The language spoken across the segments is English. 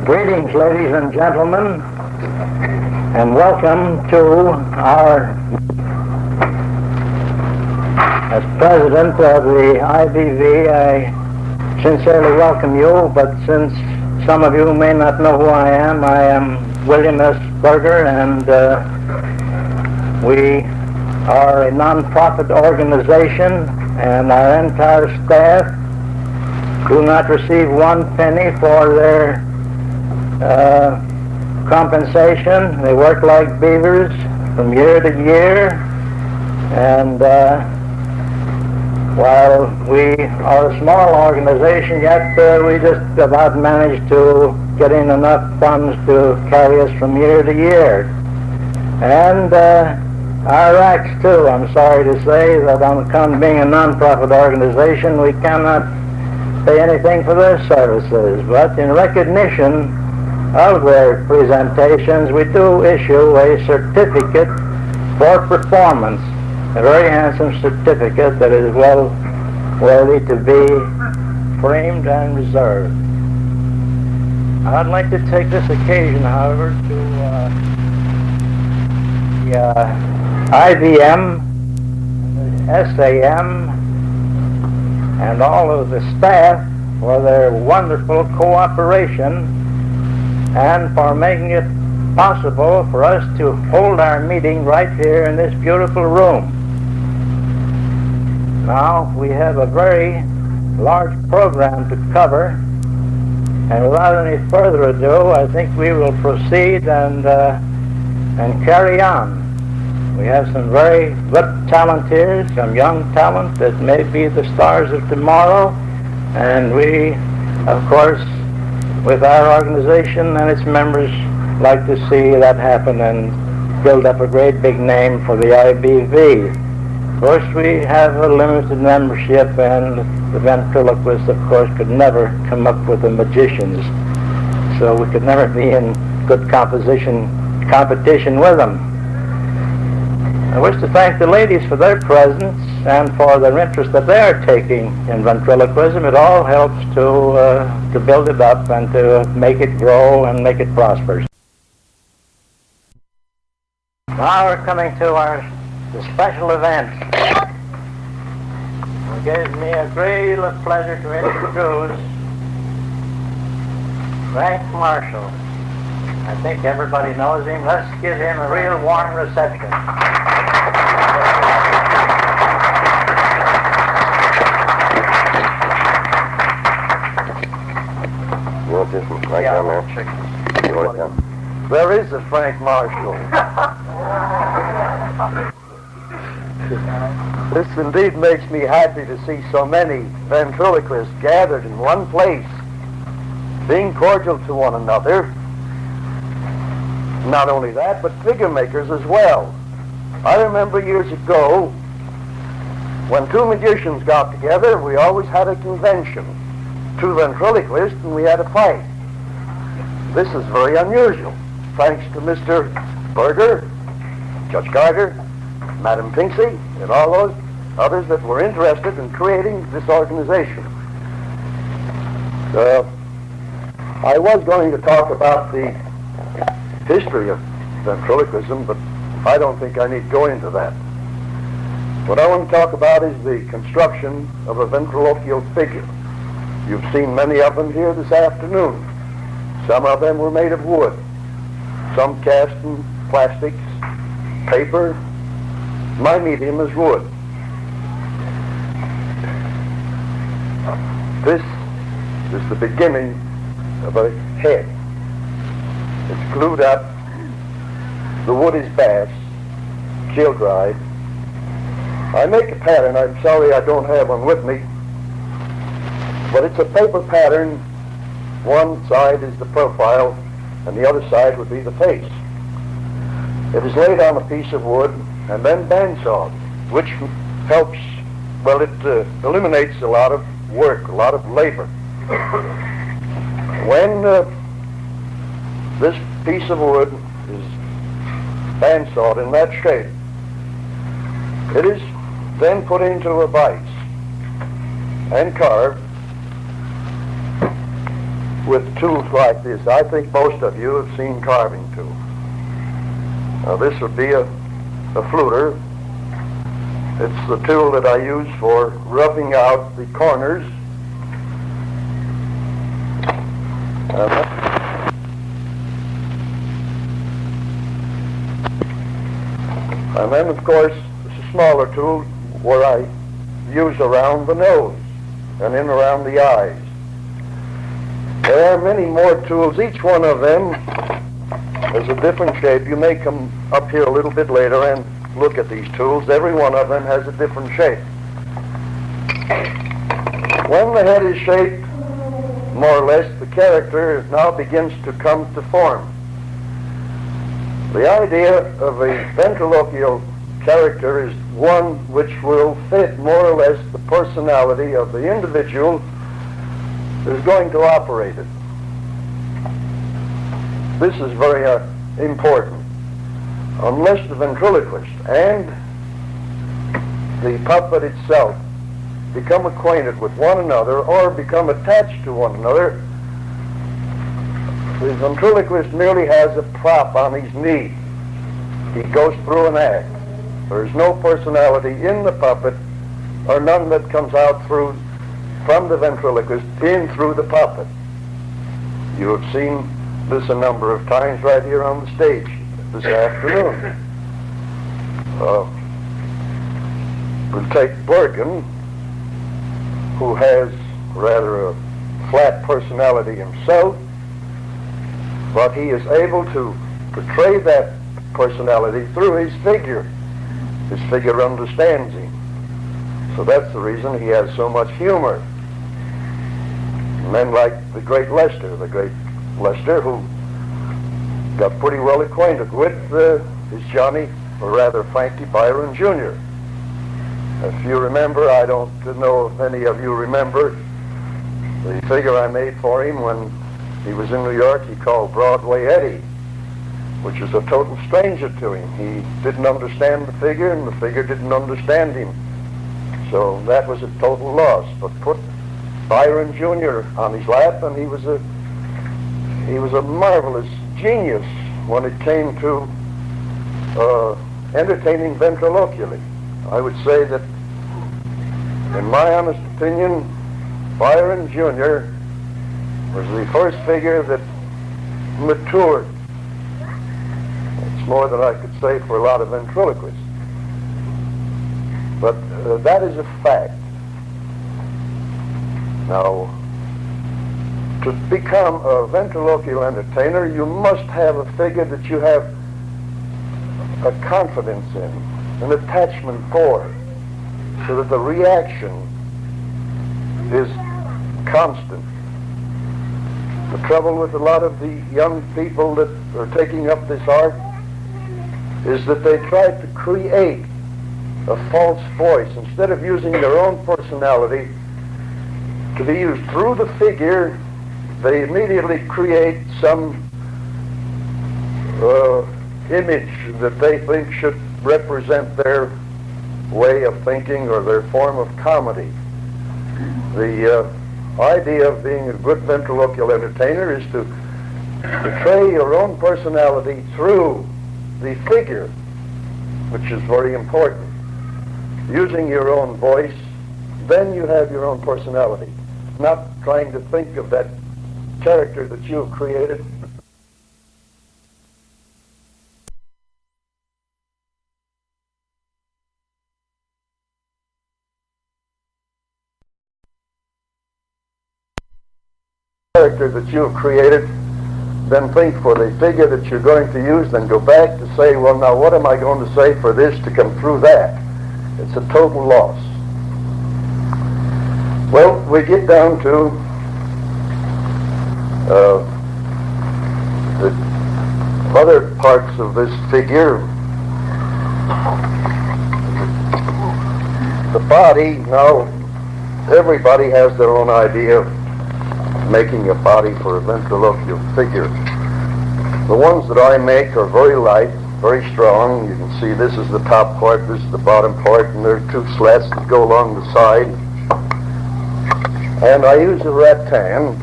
Greetings, ladies and gentlemen, and welcome to our, as president of the IBV, I sincerely welcome you, but since some of you may not know who I am William S. Berger, and we are a non-profit organization, and our entire staff do not receive one penny for their compensation. They work like beavers from year to year, and while we are a small organization, yet we just about manage to get in enough funds to carry us from year to year. And our acts too, I'm sorry to say that on account of being a non-profit organization, we cannot pay anything for their services, but in recognition of their presentations, we do issue a certificate for performance, a very handsome certificate that is well worthy to be framed and reserved. I'd like to take this occasion, however, to the IBM, the SAM, and all of the staff for their wonderful cooperation and for making it possible for us to hold our meeting right here in this beautiful room. Now, we have a very large program to cover, and without any further ado, I think we will proceed and carry on. We have some very good talent here, some young talent that may be the stars of tomorrow, and we, of course, with our organization and its members, like to see that happen and build up a great big name for the IBV. Of course, we have a limited membership, and the ventriloquists, of course, could never come up with the magicians, so we could never be in good competition with them. I wish to thank the ladies for their presence and for their interest that they are taking in ventriloquism. It all helps to build it up and to make it grow and make it prosper. Now we're coming to the special event. It gives me a great deal of pleasure to introduce Frank Marshall. I think everybody knows him. Let's give him a real warm reception. You want this one right down there? You want it down? There is a Frank Marshall. This indeed makes me happy to see so many ventriloquists gathered in one place, being cordial to one another. Not only that, but figure makers as well. I remember years ago, when two magicians got together, we always had a convention. Two ventriloquists, and we had a fight. This is very unusual, thanks to Mr. Berger, Judge Geiger, Madam Pinksy, and all those others that were interested in creating this organization. I was going to talk about the history of ventriloquism, but I don't think I need go into that. What I want to talk about is the construction of a ventriloquial figure. You've seen many of them here this afternoon. Some of them were made of wood, some cast in plastics, paper. My medium is wood. This is the beginning of a head. It's glued up. The wood is bashed, chill dried. I make a pattern. I'm sorry I don't have one with me, but it's a paper pattern. One side is the profile, and the other side would be the face. It is laid on a piece of wood and then bandsawed, which helps, well, it eliminates a lot of work, a lot of labor. When this piece of wood is bandsawed in that shape, it is then put into a vise and carved with tools like this. I think most of you have seen carving tools. Now this would be a fluter. It's the tool that I use for roughing out the corners. And then, of course, it's a smaller tool where I use around the nose and in around the eyes. There are many more tools. Each one of them has a different shape. You may come up here a little bit later and look at these tools. Every one of them has a different shape. When the head is shaped, more or less, the character now begins to come to form. The idea of a ventriloquial character is one which will fit more or less the personality of the individual who's going to operate it. This is very important. Unless the ventriloquist and the puppet itself become acquainted with one another or become attached to one another, the ventriloquist merely has a prop on his knee. He goes through an act. There is no personality in the puppet, or none that comes out from the ventriloquist in through the puppet. You have seen this a number of times right here on the stage this afternoon. We'll take Berger, who has rather a flat personality himself, but he is able to portray that personality through his figure. His figure understands him. So that's the reason he has so much humor. Men like the great Lester, who got pretty well acquainted with his Johnny, or rather Frankie Byron Jr. If you remember, I don't know if any of you remember, the figure I made for him when he was in New York, he called Broadway Eddie, which is a total stranger to him. He didn't understand the figure, and the figure didn't understand him. So that was a total loss. But put Byron Jr. on his lap, and he was a marvelous genius when it came to entertaining ventriloquially. I would say that, in my honest opinion, Byron Jr. was the first figure that matured. It's more than I could say for a lot of ventriloquists. But that is a fact. Now, to become a ventriloquial entertainer, you must have a figure that you have a confidence in, an attachment for, so that the reaction is constant. The trouble with a lot of the young people that are taking up this art is that they try to create a false voice. Instead of using their own personality to be used through the figure, they immediately create some image that they think should represent their way of thinking or their form of comedy. The idea of being a good ventriloquial entertainer is to portray your own personality through the figure, which is very important. Using your own voice, then you have your own personality. Not trying to think of that character that you have created. Then think for the figure that you're going to use, then go back to say, well, now what am I going to say for this to come through that? It's a total loss. Well, we get down to the other parts of this figure. The body, now, everybody has their own idea of making a body for a ventriloquial figure. The ones that I make are very light, very strong. You can see this is the top part, this is the bottom part, and there are two slats that go along the side. And I use a rattan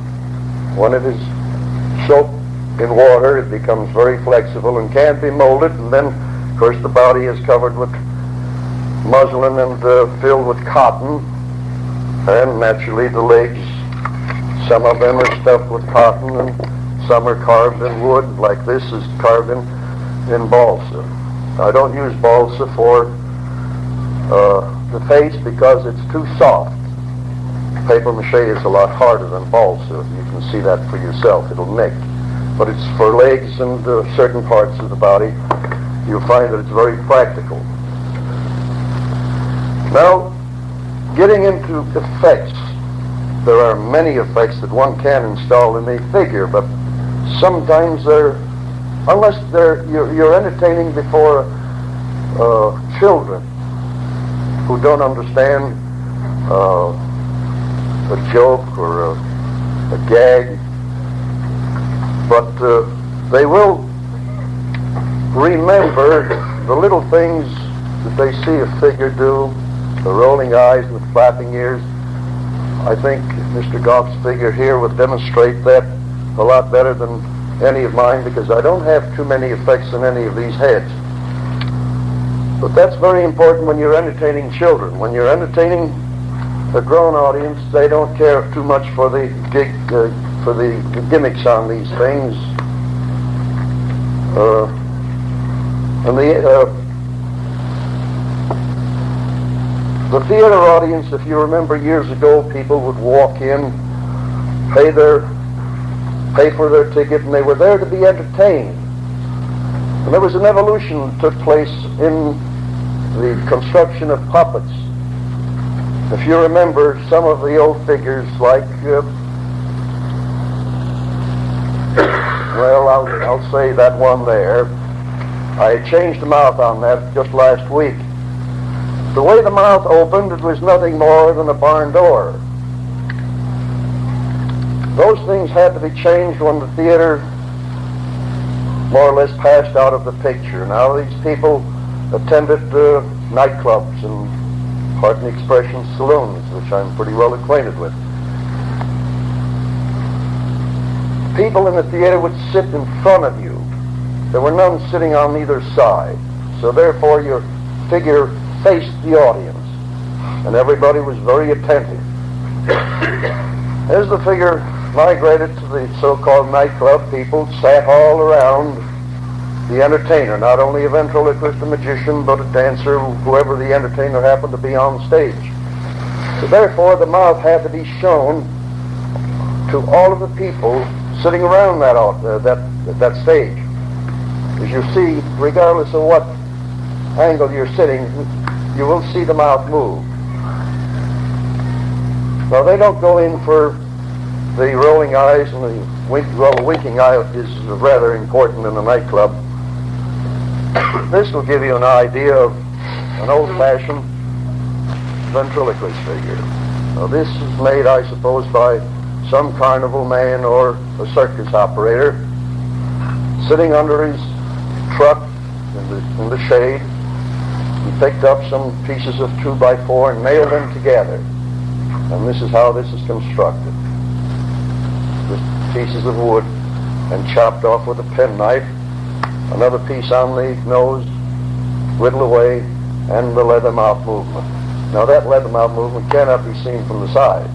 When it is soaked in water, it becomes very flexible and can't be molded, and then, of course, the body is covered with muslin and filled with cotton, and naturally the legs, some of them are stuffed with cotton and some are carved in wood, like this is carved in balsa. I don't use balsa for the face because it's too soft. Paper mache is a lot harder than balsa. You can see that for yourself. It'll nick. But it's for legs and certain parts of the body. You'll find that it's very practical. Now, getting into effects, there are many effects that one can install in a figure, but sometimes unless you're entertaining before children who don't understand a joke or a gag, but they will remember the little things that they see a figure do, the rolling eyes and the flapping ears. I think Mr. Goff's figure here would demonstrate that a lot better than any of mine, because I don't have too many effects in any of these heads. But that's very important when you're entertaining children. When you're entertaining a grown audience, they don't care too much for the gimmicks on these things. The theater audience, if you remember years ago, people would walk in, pay for their ticket, and they were there to be entertained. And there was an evolution that took place in the construction of puppets. If you remember some of the old figures, like, well, I'll say that one there. I changed the mouth on that just last week. The way the mouth opened, it was nothing more than a barn door. Those things had to be changed when the theater more or less passed out of the picture. Now these people attended nightclubs and, pardon the expression, saloons, which I'm pretty well acquainted with. People in the theater would sit in front of you. There were none sitting on either side. So therefore your figure faced the audience, and everybody was very attentive. As the figure migrated to the so-called nightclub, people sat all around the entertainer, not only a ventriloquist, a magician, but a dancer, whoever the entertainer happened to be on stage. So therefore the mouth had to be shown to all of the people sitting around that stage. As you see, regardless of what angle you're sitting, you will see the mouth move. Now they don't go in for the rolling eyes, and the winking eye is rather important in a nightclub. This will give you an idea of an old-fashioned ventriloquist figure. Now this is made, I suppose, by some carnival man or a circus operator sitting under his truck in the shade. He picked up some pieces of 2x4 and nailed them together. And this is how this is constructed. Just pieces of wood and chopped off with a penknife. Another piece on the nose, whittle away, and the leather mouth movement. Now that leather mouth movement cannot be seen from the side.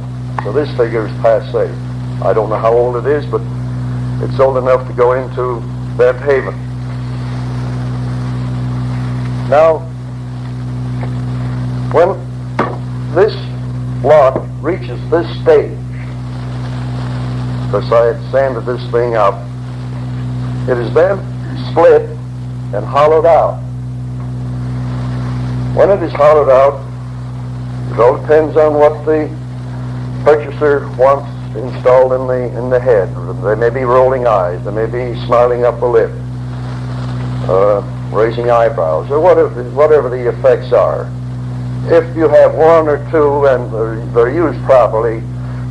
So this figure is passé. I don't know how old it is, but it's old enough to go into that haven. Now, when this lot reaches this stage, because I had sanded this thing out, it is then split and hollowed out. When it is hollowed out, it all depends on what the purchaser wants installed in the head. There may be rolling eyes, there may be smiling upper lip, raising eyebrows, or whatever the effects are. If you have one or two and they're used properly,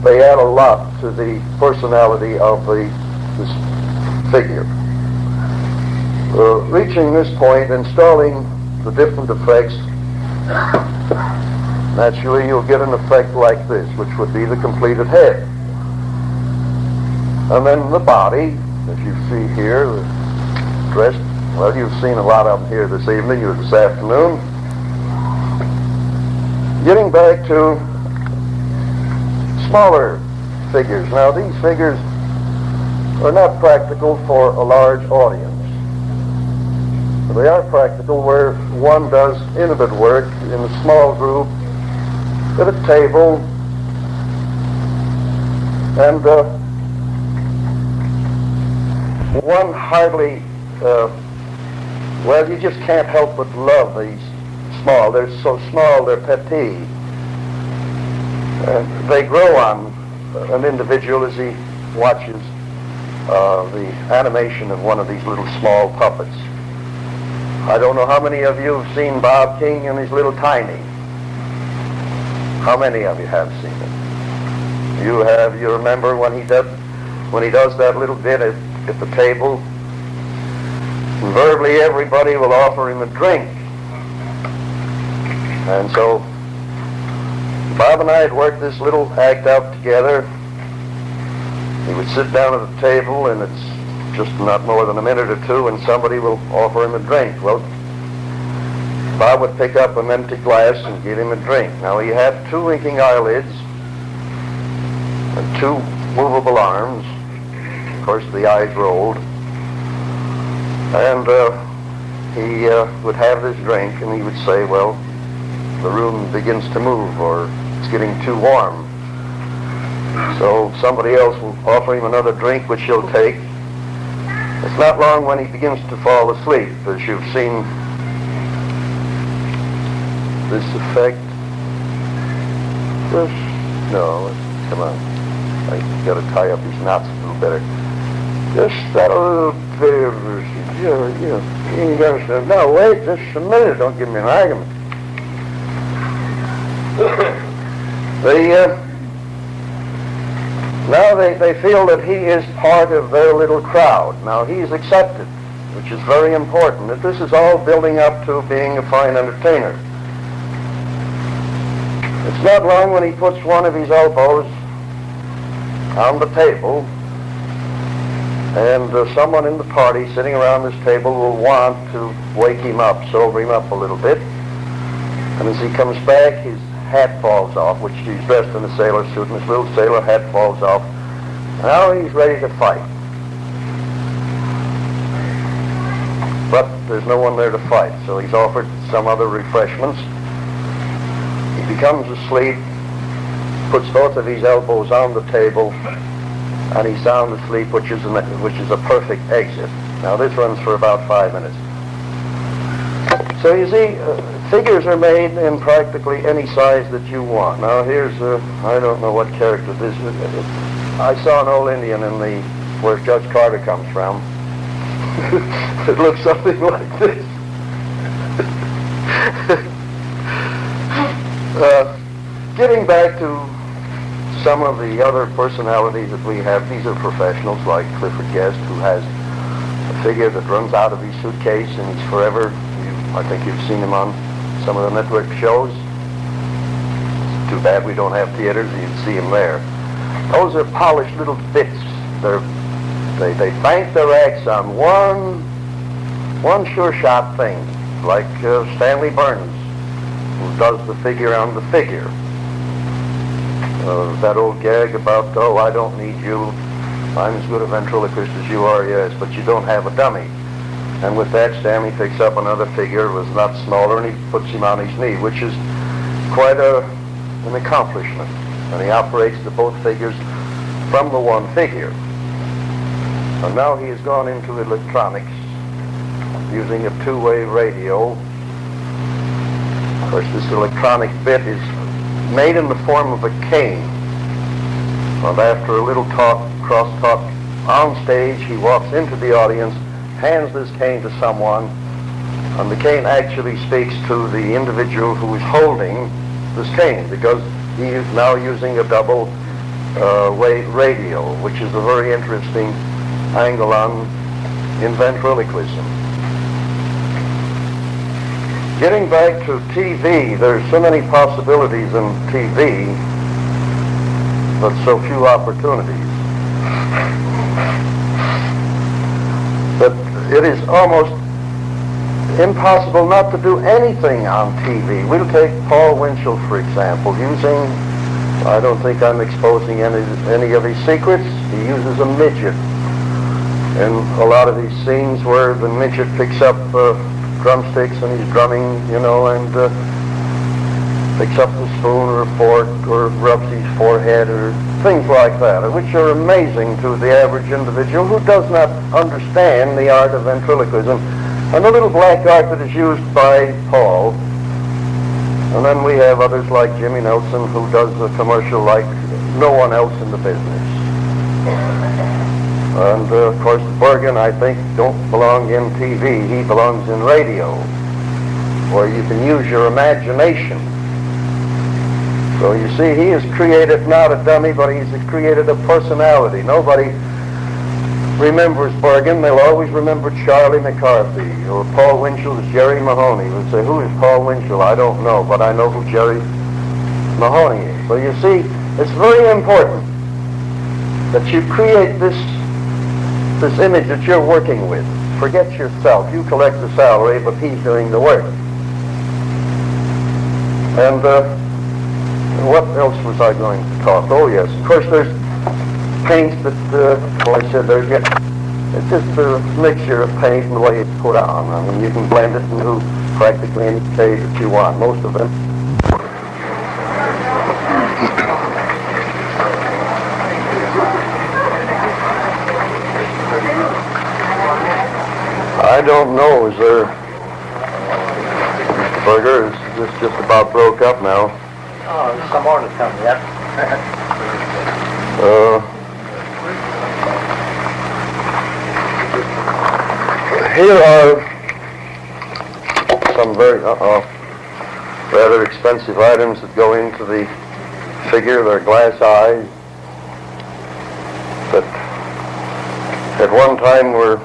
they add a lot to the personality of this figure. Reaching this point, installing the different effects, naturally you'll get an effect like this, which would be the completed head. And then the body, as you see here, dressed, well, you've seen a lot of them here this evening or this afternoon. Getting back to smaller figures. Now, these figures are not practical for a large audience. They are practical where one does intimate work in a small group at a table, and one hardly, well, you just can't help but love these small. They're so small, they're petite. And they grow on an individual as he watches the animation of one of these little small puppets. I don't know how many of you have seen Bob King and his little Tiny. How many of you have seen it? You have. You remember when he does that little bit at the table? Invariably, everybody will offer him a drink. And so Bob and I had worked this little act out together. He would sit down at the table, and it's just not more than a minute or two, and somebody will offer him a drink. Well, Bob would pick up an empty glass and give him a drink. Now, he had 2 winking eyelids and 2 movable arms. Of course, the eyes rolled. And he would have this drink, and he would say, well, the room begins to move, or it's getting too warm. So somebody else will offer him another drink, which he'll take. It's not long when he begins to fall asleep, as you've seen this effect. Come on. I got to tie up these knots a little better. Just that a little bit. You got no, wait just a minute. Don't give me an argument. Now they feel that he is part of their little crowd. Now he's accepted, which is very important. That this is all building up to being a fine entertainer. It's not long when he puts one of his elbows on the table, and someone in the party sitting around this table will want to wake him up, sober him up a little bit. And as he comes back, his hat falls off, which he's dressed in a sailor suit, and his little sailor hat falls off. Now he's ready to fight. But there's no one there to fight, so he's offered some other refreshments. He becomes asleep, puts both of his elbows on the table, and he's sound asleep, which is a perfect exit. Now this runs for about 5 minutes. So you see, figures are made in practically any size that you want. Now here's, I don't know what character this is. I saw an old Indian in where Judge Carter comes from. It looks something like this. Getting back to some of the other personalities that we have, these are professionals like Clifford Guest, who has a figure that runs out of his suitcase and he's forever. I think you've seen him on some of the network shows. It's too bad we don't have theaters, you'd see him there. Those are polished little bits. They bank their acts on one sure shot thing, like Stanley Burns, who does the figure on the figure. That old gag about, oh, I don't need you, I'm as good a ventriloquist as you are, yes, but you don't have a dummy. And with that, Stanley picks up another figure, was a lot smaller, and he puts him on his knee, which is quite an accomplishment. And he operates the both figures from the one figure. And now he has gone into electronics, using a two-way radio. Of course, this electronic bit is made in the form of a cane. And after a little cross-talk on stage, he walks into the audience, hands this cane to someone, and the cane actually speaks to the individual who is holding this cane, because he is now using a double wave radio, which is a very interesting angle in ventriloquism. Getting back to TV, there's so many possibilities in TV, but so few opportunities. But it is almost impossible not to do anything on TV. We'll take Paul Winchell, for example, using, I don't think I'm exposing any of his secrets, he uses a midget in a lot of these scenes where the midget picks up drumsticks and he's drumming, you know, and picks up the spoon or a fork or rubs his forehead or things like that, which are amazing to the average individual who does not understand the art of ventriloquism. And the little black art that is used by Paul. And then we have others like Jimmy Nelson, who does a commercial like no one else in the business. And of course, Berger, I think, don't belong in TV. He belongs in radio, where you can use your imagination. So you see, he has created not a dummy, but he's created a personality. Nobody remembers Bergen. They'll always remember Charlie McCarthy, or Paul Winchell as Jerry Mahoney. They'll say, who is Paul Winchell? I don't know, but I know who Jerry Mahoney is. So you see, it's very important that you create this image that you're working with. Forget yourself. You collect the salary, but he's doing the work. And what else was I going to talk? Oh, yes. Of course, there's paints that, well, I said, it's just a mixture of paint and the way it's put on. I mean, you can blend it into practically any shade that you want, most of them. I don't know, is there, Berger, is this just about broke up now? Oh, there's some more to come yet. Here are some very rather expensive items that go into the figure. They're glass eyes that at one time were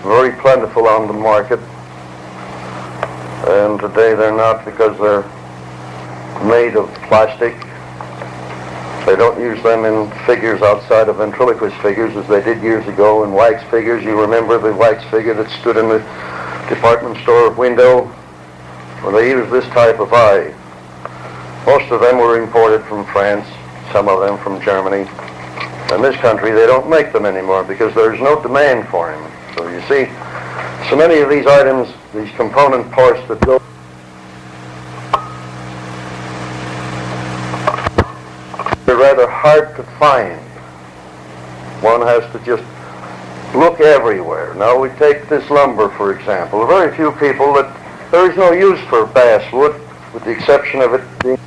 very plentiful on the market, and today they're not because they're made of plastic. They don't use them in figures outside of ventriloquist figures as they did years ago in wax figures. You remember the wax figure that stood in the department store window? Well, they used this type of eye. Most of them were imported from France, some of them from Germany. In this country, they don't make them anymore because there's no demand for them. So you see, so many of these items, these component parts that go, they're rather hard to find. One has to just look everywhere. Now we take this lumber, for example. Very few people there is no use for basswood, with the exception of it being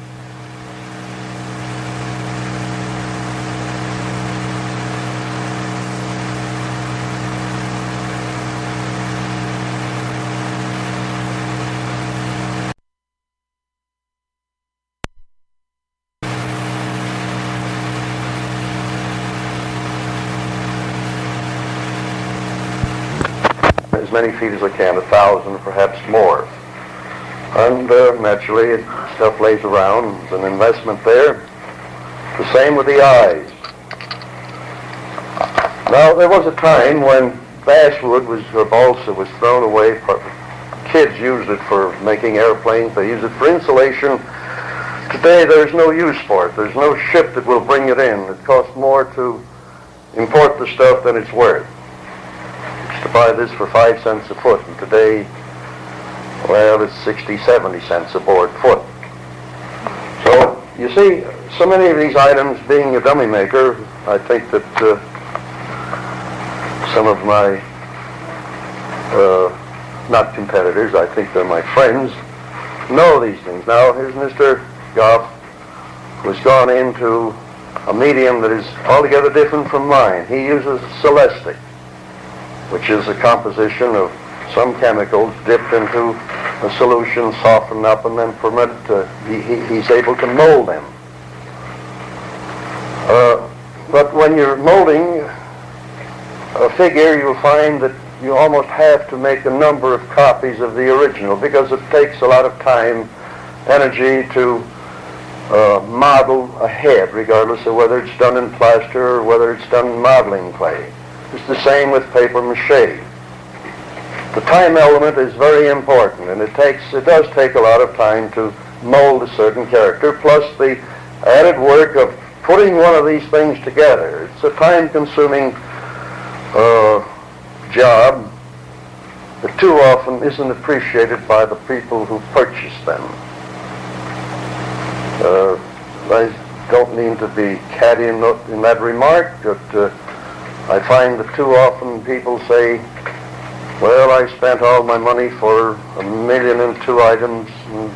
as many feet as I can, 1,000, perhaps more. And naturally, stuff lays around. There's an investment there. The same with the eyes. Now, there was a time when basswood or balsa was thrown away. Kids used it for making airplanes. They used it for insulation. Today, there's no use for it. There's no ship that will bring it in. It costs more to import the stuff than it's worth. To buy this for 5 cents a foot, and today, well, it's 60, 70 cents a board foot. So, you see, so many of these items, being a dummy maker, I think that some of my, not competitors, I think they're my friends, know these things. Now, here's Mr. Goff, who's gone into a medium that is altogether different from mine. He uses celestic, which is a composition of some chemicals dipped into a solution, softened up, and then permitted he's able to mold them. But when you're molding a figure, you'll find that you almost have to make a number of copies of the original because it takes a lot of time, energy to model a head, regardless of whether it's done in plaster or whether it's done in modeling clay. It's the same with paper mache. The time element is very important, and it does take a lot of time to mold a certain character, plus the added work of putting one of these things together. It's a time-consuming job that too often isn't appreciated by the people who purchase them. I don't mean to be catty in that remark, but I find that too often people say, well, I spent all my money for 1,000,002 items, and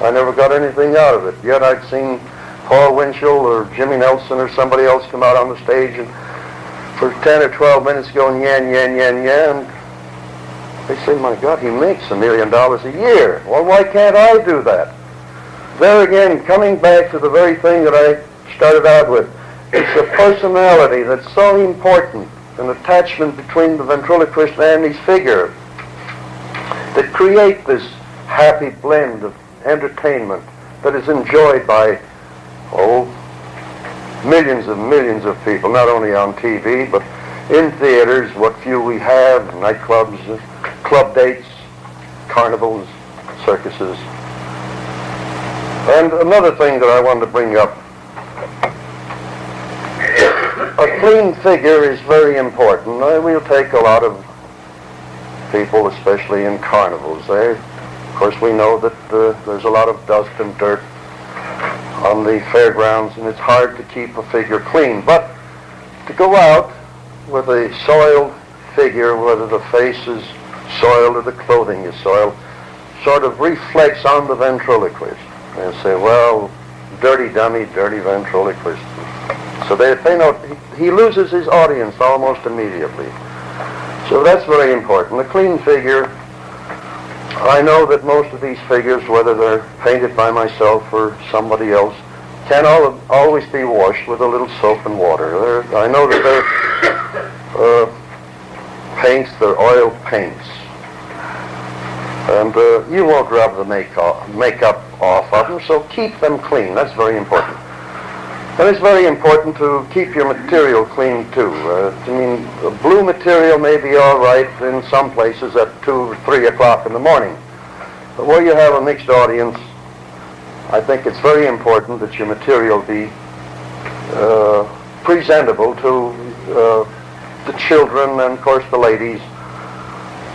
I never got anything out of it. Yet I'd seen Paul Winchell or Jimmy Nelson or somebody else come out on the stage and for 10 or 12 minutes going yen, yen, yen, yen. They say, my God, he makes $1 million a year. Well, why can't I do that? There again, coming back to the very thing that I started out with, it's a personality that's so important, an attachment between the ventriloquist and his figure, that create this happy blend of entertainment that is enjoyed by, millions of people, not only on TV, but in theaters, what few we have, nightclubs, club dates, carnivals, circuses. And another thing that I wanted to bring up, a clean figure is very important. We'll take a lot of people, especially in carnivals. Of course, we know that there's a lot of dust and dirt on the fairgrounds, and it's hard to keep a figure clean. But to go out with a soiled figure, whether the face is soiled or the clothing is soiled, sort of reflects on the ventriloquist. They say, well, dirty dummy, dirty ventriloquist. So they know he loses his audience almost immediately. So that's very important. A clean figure, I know that most of these figures, whether they're painted by myself or somebody else, can always be washed with a little soap and water. I know that they're paints, they're oil paints. And you won't rub the makeup off of them, so keep them clean. That's very important. And it's very important to keep your material clean, too. Blue material may be all right in some places at 2 or 3 o'clock in the morning. But where you have a mixed audience, I think it's very important that your material be presentable to the children and, of course, the ladies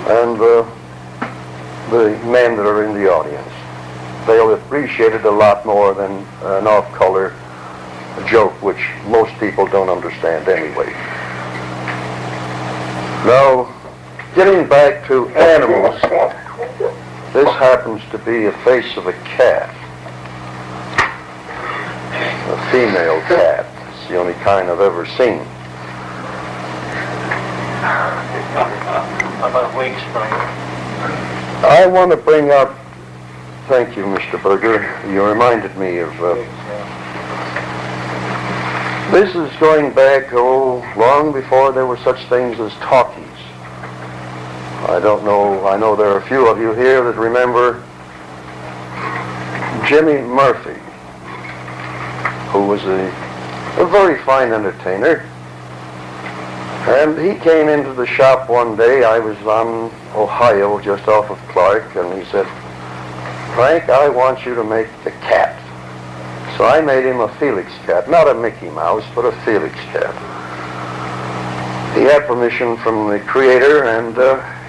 and the men that are in the audience. They'll appreciate it a lot more than an off-color joke, which most people don't understand anyway. Now, getting back to animals, this happens to be a face of a cat, a female cat. It's the only kind I've ever seen. About a week spring. I want to bring up, thank you, Mr. Berger, you reminded me of, this is going back, long before there were such things as talkies. I know there are a few of you here that remember Jimmy Murphy, who was a very fine entertainer. And he came into the shop one day. I was on Ohio, just off of Clark, and he said, Frank, I want you to make a cat. So I made him a Felix cat, not a Mickey Mouse, but a Felix cat. He had permission from the creator, and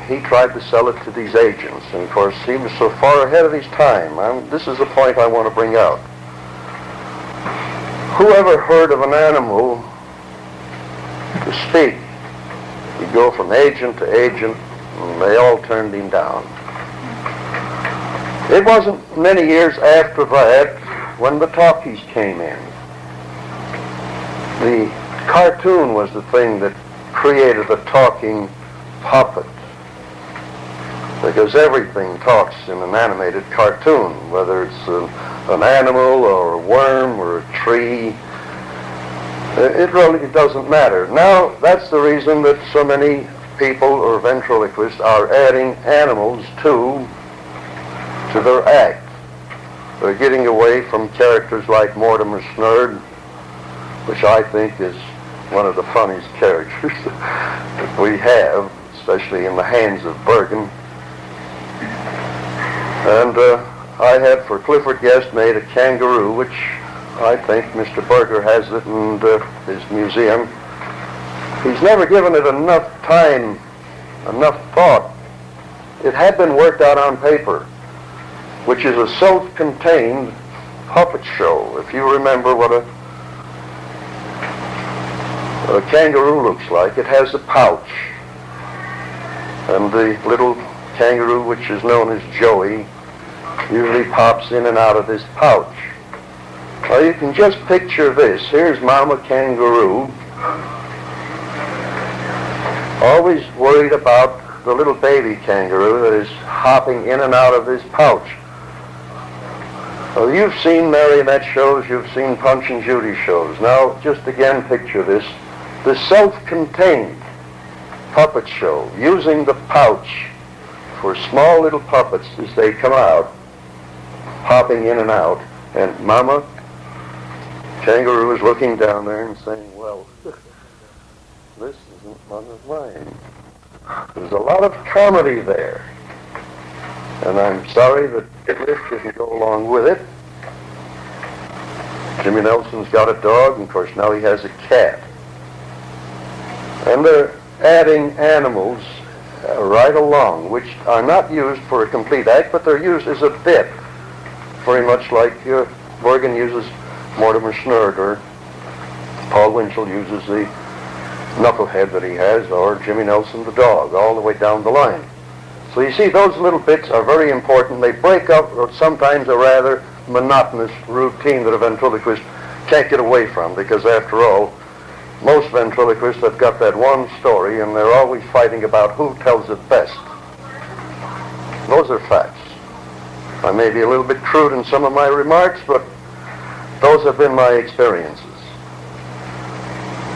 he tried to sell it to these agents. And of course, he was so far ahead of his time. This is the point I want to bring out. Whoever heard of an animal to speak? He'd go from agent to agent, and they all turned him down. It wasn't many years after that when the talkies came in. The cartoon was the thing that created a talking puppet, because everything talks in an animated cartoon, whether it's an animal or a worm or a tree. It really doesn't matter. Now, that's the reason that so many people or ventriloquists are adding animals to their act. getting away from characters like Mortimer Snerd, which I think is one of the funniest characters that we have, especially in the hands of Bergen. And I had for Clifford Guest made a kangaroo, which I think Mr. Berger has it in his museum. He's never given it enough time, enough thought. It had been worked out on paper, which is a self-contained puppet show. If you remember what a kangaroo looks like, it has a pouch. And the little kangaroo, which is known as Joey, usually pops in and out of this pouch. Now you can just picture this. Here's Mama Kangaroo, always worried about the little baby kangaroo that is hopping in and out of this pouch. Well, you've seen marionette shows, you've seen Punch and Judy shows. Now, just again picture this. The self-contained puppet show, using the pouch for small little puppets as they come out, popping in and out, and Mama Kangaroo is looking down there and saying, well, this isn't one of mine. There's a lot of comedy there. And I'm sorry that Cliff didn't go along with it. Jimmy Nelson's got a dog, and of course now he has a cat. And they're adding animals right along, which are not used for a complete act, but they're used as a bit, very much like Bergen uses Mortimer Snerd, or Paul Winchell uses the knucklehead that he has, or Jimmy Nelson the dog, all the way down the line. So you see, those little bits are very important. They break up sometimes a rather monotonous routine that a ventriloquist can't get away from, because after all, most ventriloquists have got that one story, and they're always fighting about who tells it best. Those are facts. I may be a little bit crude in some of my remarks, but those have been my experiences.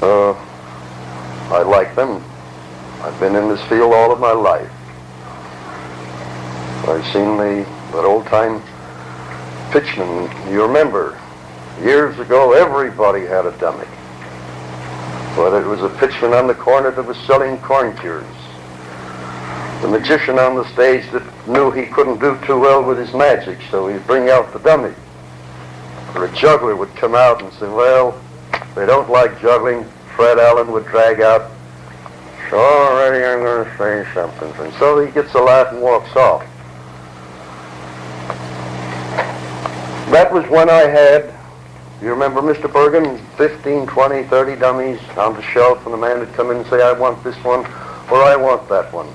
I like them. I've been in this field all of my life. I've seen that old-time pitchman. You remember, years ago, everybody had a dummy. Whether it was a pitchman on the corner that was selling corn cures, the magician on the stage that knew he couldn't do too well with his magic, so he'd bring out the dummy. Or a juggler would come out and say, well, they don't like juggling. Fred Allen would drag out, so already I'm going to say something. And so he gets a laugh and walks off. That was when I had, you remember Mr. Bergen, 15, 20, 30 dummies on the shelf, and the man would come in and say, I want this one, or I want that one.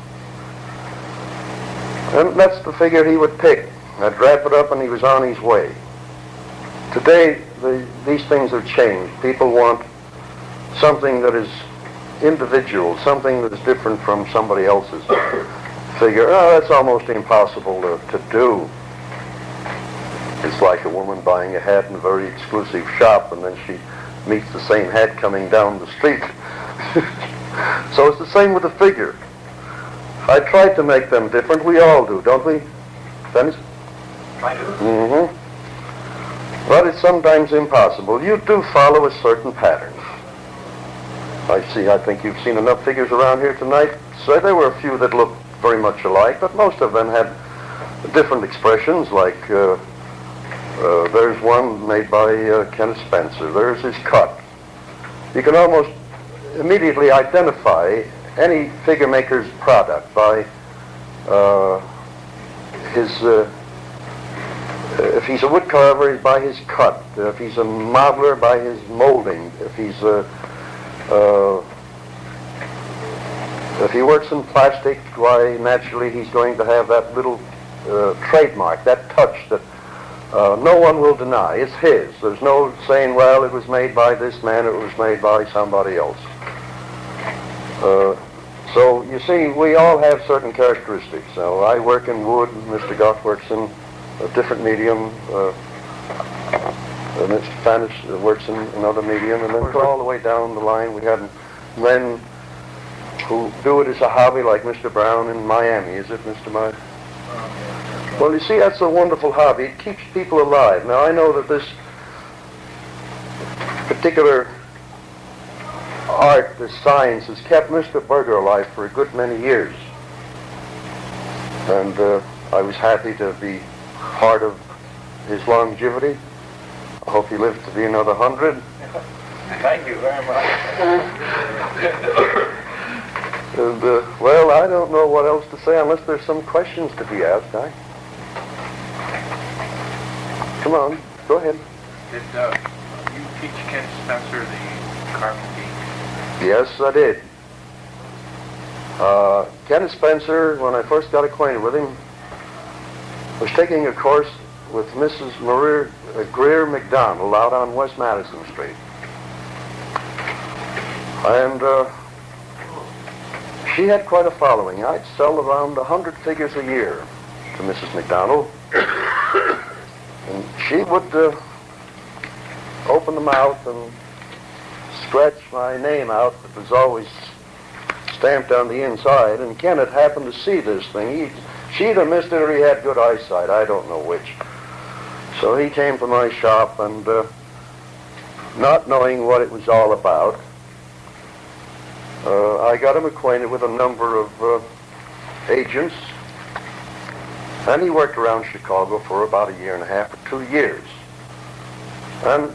And that's the figure he would pick. I'd wrap it up and he was on his way. Today, these things have changed. People want something that is individual, something that is different from somebody else's figure. Oh, that's almost impossible to do. It's like a woman buying a hat in a very exclusive shop, and then she meets the same hat coming down the street. So it's the same with the figure. I try to make them different. We all do, don't we, Dennis? I do. Mm-hmm. But it's sometimes impossible. You do follow a certain pattern. I think you've seen enough figures around here tonight. So there were a few that looked very much alike, but most of them had different expressions, like there's one made by Kenneth Spencer. There's his cut. You can almost immediately identify any figure maker's product by his, if he's a wood carver, by his cut. If he's a modeler, by his molding. If he works in plastic, why, naturally he's going to have that little trademark, that touch that no one will deny. It's his. There's no saying, well, it was made by this man, it was made by somebody else. So, you see, we all have certain characteristics. So I work in wood, Mr. Goff works in a different medium, Mr. Fanish works in another medium, and then all the way down the line we have men who do it as a hobby, like Mr. Brown in Miami. Is it, Mr. Meyer? Well, you see, that's a wonderful hobby. It keeps people alive. Now, I know that this particular art, this science, has kept Mr. Berger alive for a good many years. And I was happy to be part of his longevity. I hope he lives to be another 100. Thank you very much. And, well, I don't know what else to say unless there's some questions to be asked. Come on, go ahead. Did you teach Ken Spencer the carpentry? Yes, I did. Kenneth Spencer, when I first got acquainted with him, was taking a course with Mrs. Greer McDonald out on West Madison Street. And she had quite a following. I'd sell around 100 figures a year to Mrs. McDonald. And she would open the mouth and scratch my name out. It was always stamped on the inside, and Kenneth happened to see this thing. She either missed it or he had good eyesight. I don't know which. So he came to my shop, and not knowing what it was all about, I got him acquainted with a number of agents, and he worked around Chicago for about 1.5 or 2 years. And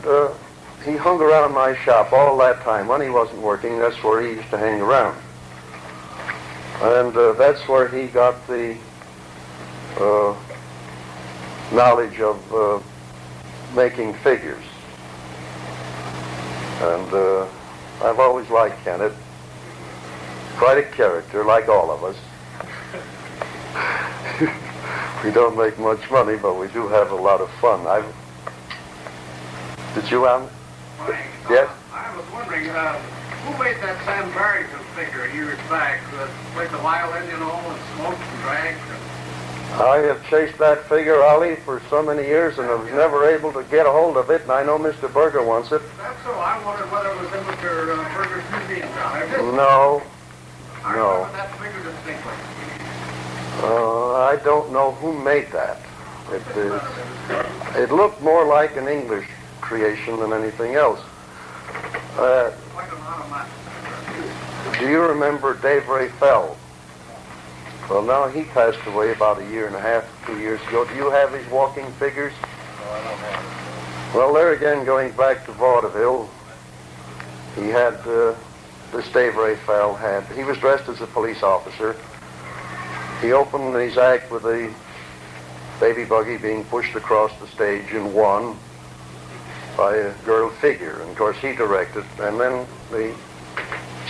he hung around my shop all that time. When he wasn't working, that's where he used to hang around. And that's where he got the knowledge of making figures. And I've always liked Kenneth. Quite a character, like all of us. We don't make much money, but we do have a lot of fun. Did you, Alan? Yes? I was wondering, who made that Sam Barrington figure years back that played the violin, you know, and smoked and drank? I have chased that figure, Ollie, for so many years, and I was never able to get a hold of it, and I know Mr. Berger wants it. That's so. I wondered whether it was in Mr. Berger's museum down there. No. I remember that figure distinctly. I don't know who made that. It looked more like an English creation than anything else. Do you remember Dave Ray Fell? Well, now he passed away about 1.5, 2 years ago. Do you have his walking figures? No, I don't have it. Well, there again, going back to vaudeville, he had, this Dave Ray Fell had, he was dressed as a police officer. He opened his act with a baby buggy being pushed across the stage in one by a girl figure. And of course he directed, and then the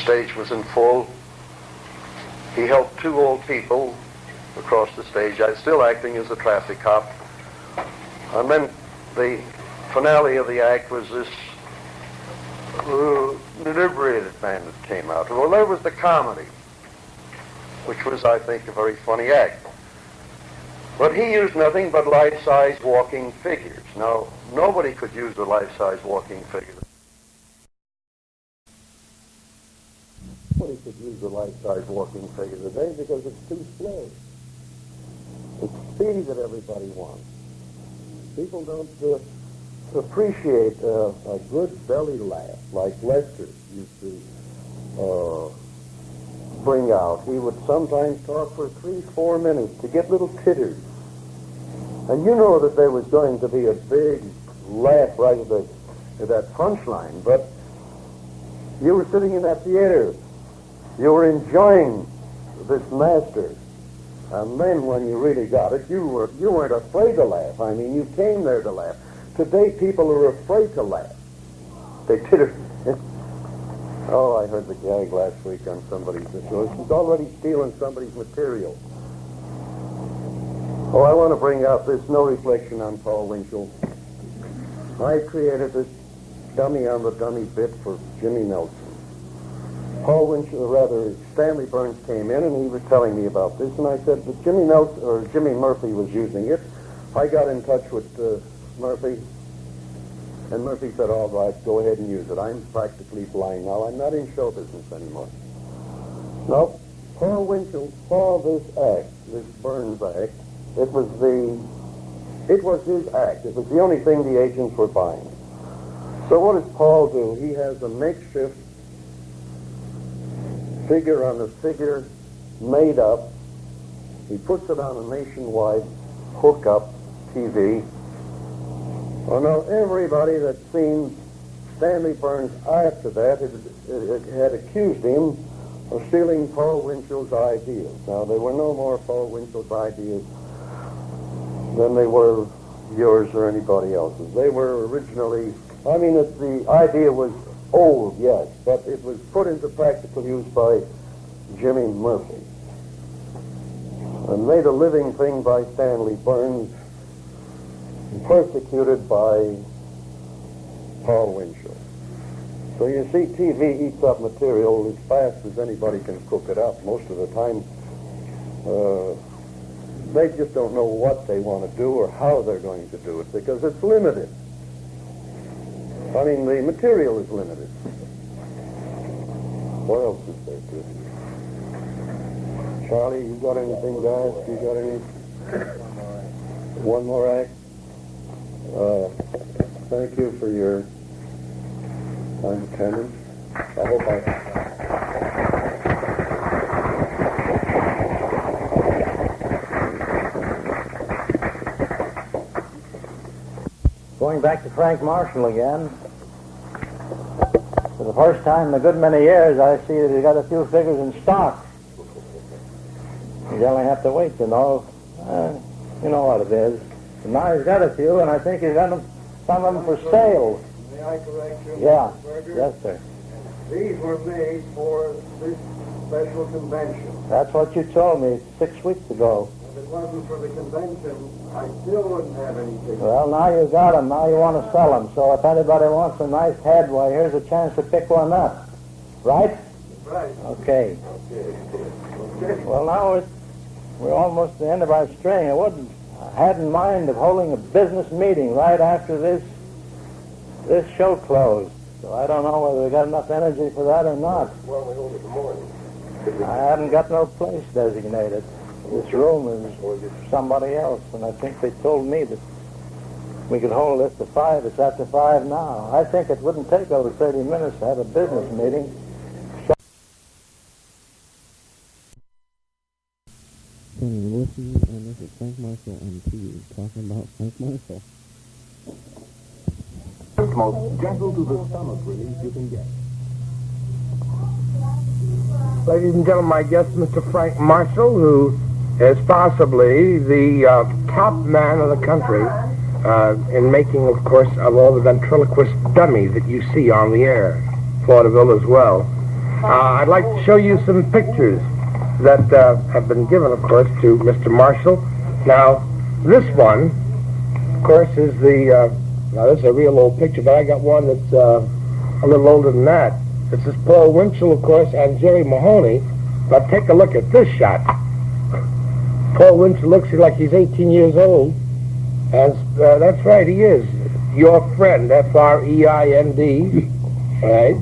stage was in full. He helped 2 old people across the stage, still acting as a traffic cop. And then the finale of the act was this inebriated man that came out. Well, there was the comedy, which was, I think, a very funny act. But he used nothing but life-size walking figures. Now, nobody could use a life-size walking figure. Nobody could use a life-size walking figure today because it's too slow. It's speed that everybody wants. People don't appreciate a good belly laugh like Lester used to bring out. He would sometimes talk for 3-4 minutes to get little titters. And you know that there was going to be a big laugh right at that punchline, but you were sitting in that theater. You were enjoying this master. And then when you really got it, you weren't afraid to laugh. I mean, you came there to laugh. Today, people are afraid to laugh. They titter. Oh, I heard the gag last week on somebody's show. He's already stealing somebody's material. Oh, I want to bring out this no reflection on Paul Winchell. I created this dummy on the dummy bit for Jimmy Nelson. Paul Winchell, rather, Stanley Burns came in and he was telling me about this, and I said that Jimmy Murphy was using it. I got in touch with Murphy, and Murphy said, all right, go ahead and use it. I'm practically blind now. I'm not in show business anymore. No, Paul Winchell saw this act, this Burns act, It was his act. It was the only thing the agents were buying. So what does Paul do? He has a makeshift figure on a figure made up. He puts it on a nationwide hookup TV. Well, now everybody that's seen Stanley Burns after that had accused him of stealing Paul Winchell's ideas. Now, there were no more Paul Winchell's ideas than they were yours or anybody else's. They were originally, the idea was old, yes, but it was put into practical use by Jimmy Murphy and made a living thing by Stanley Burns, persecuted by Paul Winchell. So you see, TV eats up material as fast as anybody can cook it up. Most of the time, they just don't know what they want to do or how they're going to do it because it's limited. The material is limited. What else is there to it? Charlie, you got anything to ask? You got any? One more act? Thank you for your kind attendance. I hope Going back to Frank Marshall again. For the first time in a good many years, I see that he's got a few figures in stock. You only have to wait to know. You know what it is. And now he's got a few, and I think he's got some of them for sale. May I correct you, Yeah. Mr. Berger? Yes, sir. These were made for this special convention. That's what you told me 6 weeks ago. If it wasn't for the convention, I still wouldn't have any tickets. Well, now you got them. Now you want to sell them. So if anybody wants a nice head, why, here's a chance to pick one up. Right? Right. Okay. Okay. Well, now we're almost at the end of our string. I had in mind of holding a business meeting right after this show closed. So I don't know whether we got enough energy for that or not. Well, we hold it in the morning. I haven't got no place designated. This room is for somebody else, and I think they told me that we could hold this to 5. It's after 5 now. I think it wouldn't take over 30 minutes to have a business meeting. You're listening, and this is Frank Marshall on TV, talking about Frank Marshall. It's most gentle to the stomach relief you can get. Ladies and gentlemen, my guest, Mr. Frank Marshall, who is possibly the top man of the country in making, of course, of all the ventriloquist dummies that you see on the air, vaudeville as well. I'd like to show you some pictures that have been given, of course, to Mr. Marshall. Now, this one, of course, is now this is a real old picture, but I got one that's a little older than that. This is Paul Winchell, of course, and Jerry Mahoney. But take a look at this shot. Paul Winchell looks like he's 18 years old. And that's right, he is. Your friend, F-R-E-I-N-D. Right?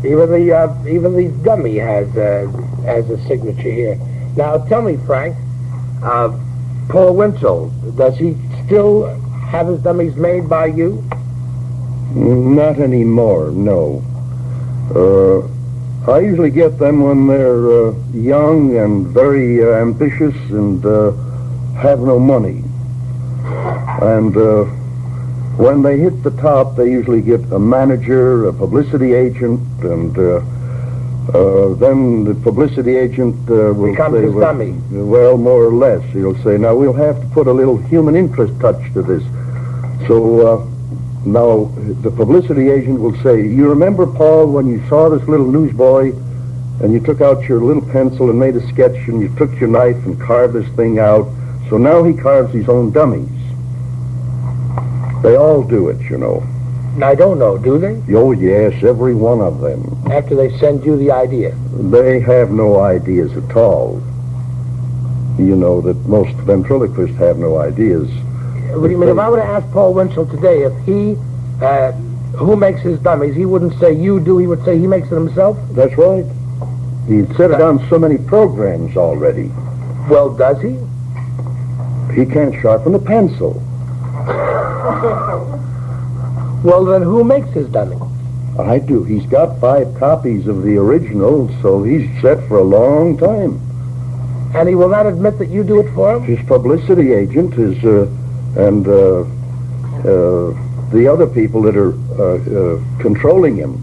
Even the dummy has a signature here. Now, tell me, Frank, Paul Winchell, does he still have his dummies made by you? Not anymore, no. I usually get them when they're young and very ambitious and have no money. And when they hit the top, they usually get a manager, a publicity agent, and then the publicity agent will Becomes say, his dummy. well, more or less. He'll say, now we'll have to put a little human interest touch to this. So now the publicity agent will say, you remember, Paul, when you saw this little newsboy and you took out your little pencil and made a sketch and you took your knife and carved this thing out? So now he carves his own dummies. They all do it, you know. I don't know, do they? Oh, yes, every one of them. After they send you the idea. They have no ideas at all. You know that most ventriloquists have no ideas. What do you mean, if I were to ask Paul Winchell today if he, who makes his dummies, he wouldn't say you do, he would say he makes it himself? That's right. He'd set it on so many programs already. Well, does he? He can't sharpen a pencil. Well, then who makes his dummy? I do. He's got 5 copies of the original, so he's set for a long time. And he will not admit that you do it for him? His publicity agent is, and the other people that are controlling him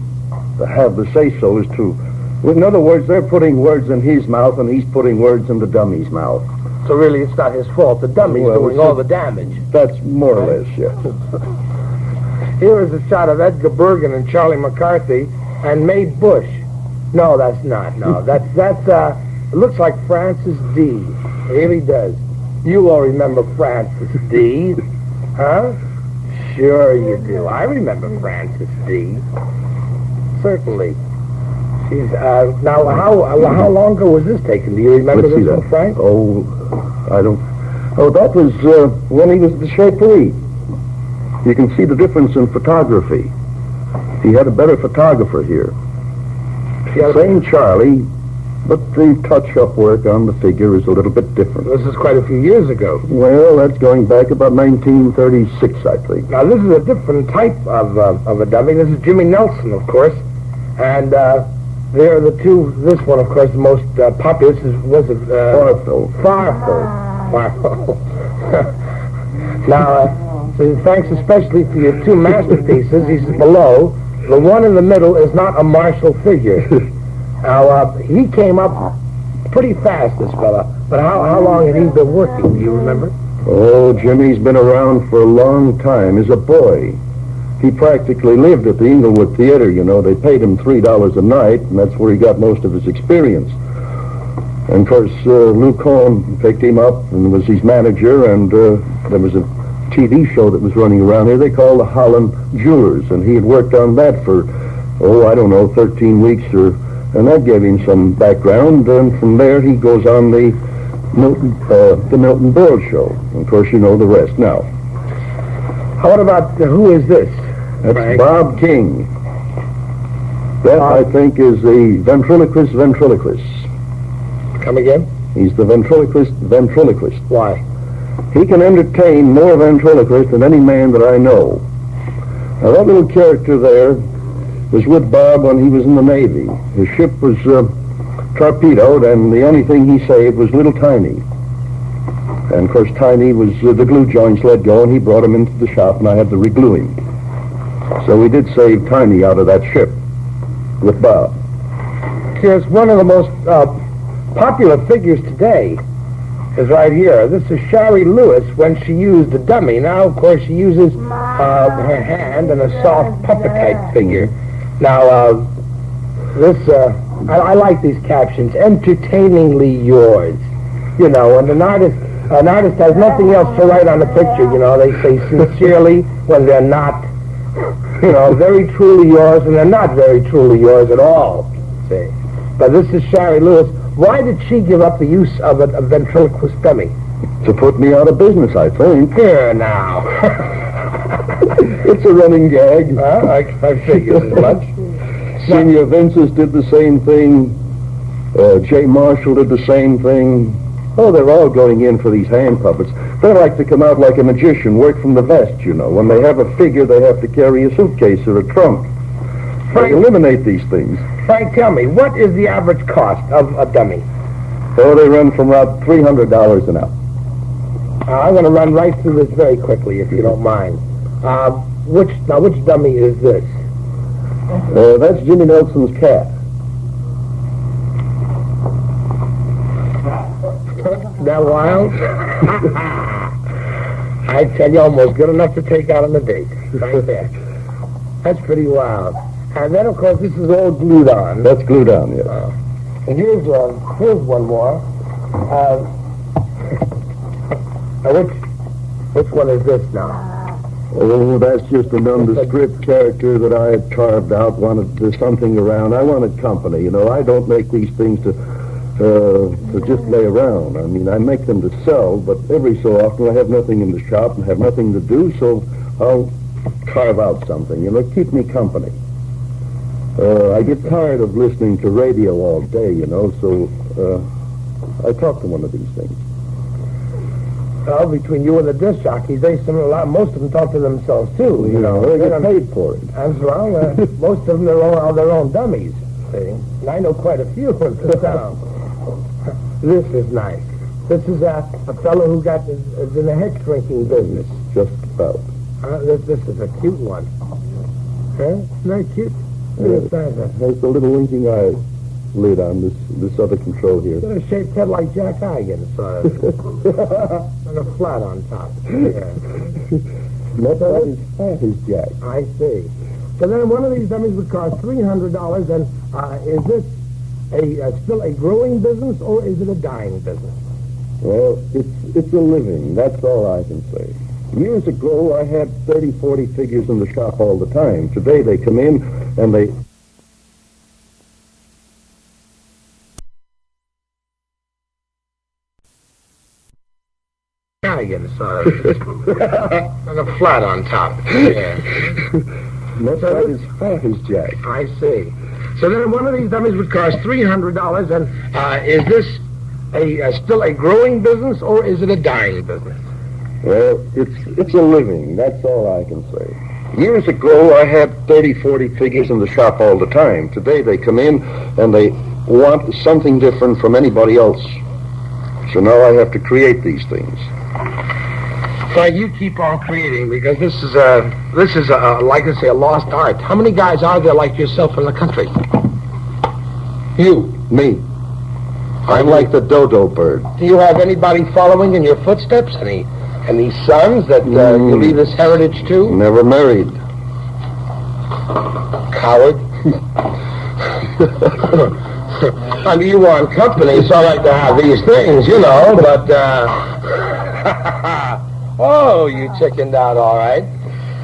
have the say-so is to... In other words, they're putting words in his mouth and he's putting words in the dummy's mouth. So really it's not his fault. The dummy's doing all the damage. That's more or less, yes. Here is a shot of Edgar Bergen and Charlie McCarthy and Mae Bush. No, that's not. No, that's it looks like Francis D. It really does. You all remember Francis D. Huh? Sure you do. I remember Francis D. Certainly. She's, now, how long ago was this taken? Do you remember Let's see this that. one, Frank? Oh, I don't... Oh, that was when he was the Chaperie. You can see the difference in photography. He had a better photographer here. Same Charlie, but the touch-up work on the figure is a little bit different. This is quite a few years ago. Well, that's going back about 1936, I think. Now, this is a different type of a dummy. This is Jimmy Nelson, of course. And there are the two... This one, of course, the most popular. This was it... Farfel. Now, so thanks especially for your 2 masterpieces. He says below, the one in the middle is not a Marshall figure. Now, he came up pretty fast, this fella. But how long had he been working? Do you remember? Oh, Jimmy's been around for a long time. As a boy, he practically lived at the Inglewood Theater, you know. They paid him $3 a night, and that's where he got most of his experience. And, of course, Lou Cohn picked him up and was his manager, and there was a TV show that was running around here they called the Holland Jewelers, and he had worked on that for, 13 weeks, and that gave him some background, and from there he goes on the Milton Berle show. And of course, you know the rest. Now, What about, who is this? that's Frank? Bob King. That, I think, is the ventriloquist. Come again? He's the ventriloquist. Why? He can entertain more ventriloquists than any man that I know. Now, that little character there was with Bob when he was in the Navy. His ship was torpedoed, and the only thing he saved was little Tiny. And, of course, Tiny was the glue joints let go, and he brought him into the shop, and I had to reglue him. So we did save Tiny out of that ship with Bob. Here's one of the most popular figures today is right here. This is Shari Lewis when she used the dummy. Now, of course, she uses her hand and a soft puppet-type figure. Now, I like these captions. Entertainingly yours. You know, and an artist has nothing else to write on the picture. You know, they say sincerely when they're not, very truly yours, and they're not very truly yours at all. See? But this is Shari Lewis. Why did she give up the use of a ventriloquist dummy? To put me out of business, I think. Here now. It's a running gag. I figured as much. Senior Vinces did the same thing. J. Marshall did the same thing. Oh, they're all going in for these hand puppets. They like to come out like a magician, work from the vest, you know. When they have a figure, they have to carry a suitcase or a trunk. They eliminate these things. Frank, tell me, what is the average cost of a dummy? Oh, they run from about $300 an hour. I'm going to run right through this very quickly, if you don't mind. Which dummy is this? That's Jimmy Nelson's cat. That wild? I tell you, almost good enough to take out on a date. Right there. That's pretty wild. And then, of course, this is all glued on. That's glued on, yes. And here's one more. Which one is this now? Oh, that's just a nondescript character that I had carved out, wanted something around. I wanted company, you know. I don't make these things to just lay around. I mean, I make them to sell, but every so often I have nothing in the shop and have nothing to do, so I'll carve out something, you know, keep me company. I get tired of listening to radio all day, you know, so I talk to one of these things. Well, between you and the disc jockeys, most of them talk to themselves too. You know, they get paid for it. As well, most of them are their own dummies. See? And I know quite a few in the town. This is nice. This is a fellow who is in the hedge drinking business. Just about. This is a cute one. Huh? Very cute. Has the little winking eye lid on this other control here. Got a shaped head like Jack Hagen, and a flat on top. Yeah. Not quite as fat as Jack. I see. So then one of these dummies would cost $300, and is this still a growing business, or is it a dying business? Well, it's a living. That's all I can say. Years ago, I had 30, 40 figures in the shop all the time. Today, they come in and they... Hagen, and a flat on top. Yeah. Not quite as fat as Jack. I see. So then one of these dummies would cost $300, and is this still a growing business, or is it a dying business? Well, it's a living. That's all I can say. Years ago, I had 30, 40 figures in the shop all the time. Today, they come in and they want something different from anybody else. So now I have to create these things. Well, you keep on creating, because this is like I say, a lost art. How many guys are there like yourself in the country? You. Me. I'm like the dodo bird. Do you have anybody following in your footsteps? Any sons that you leave this heritage to? Never married. Coward. I mean, you want company. It's all right to have these things, you know, but... Oh, you chickened out, all right.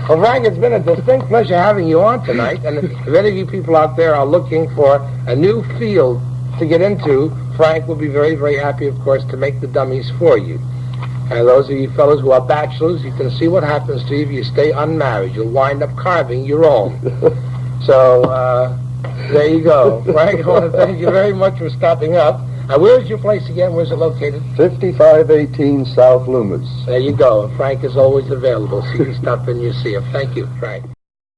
Well, Frank, it's been a distinct pleasure having you on tonight, and if any of you people out there are looking for a new field to get into, Frank will be very, very happy, of course, to make the dummies for you. And those of you fellows who are bachelors, you can see what happens to you if you stay unmarried. You'll wind up carving your own. So, there you go. Frank, I want to thank you very much for stopping up. And where's your place again? Where's it located? 5518 South Loomis. There you go. Frank is always available, so you can stop in and you see him. Thank you, Frank.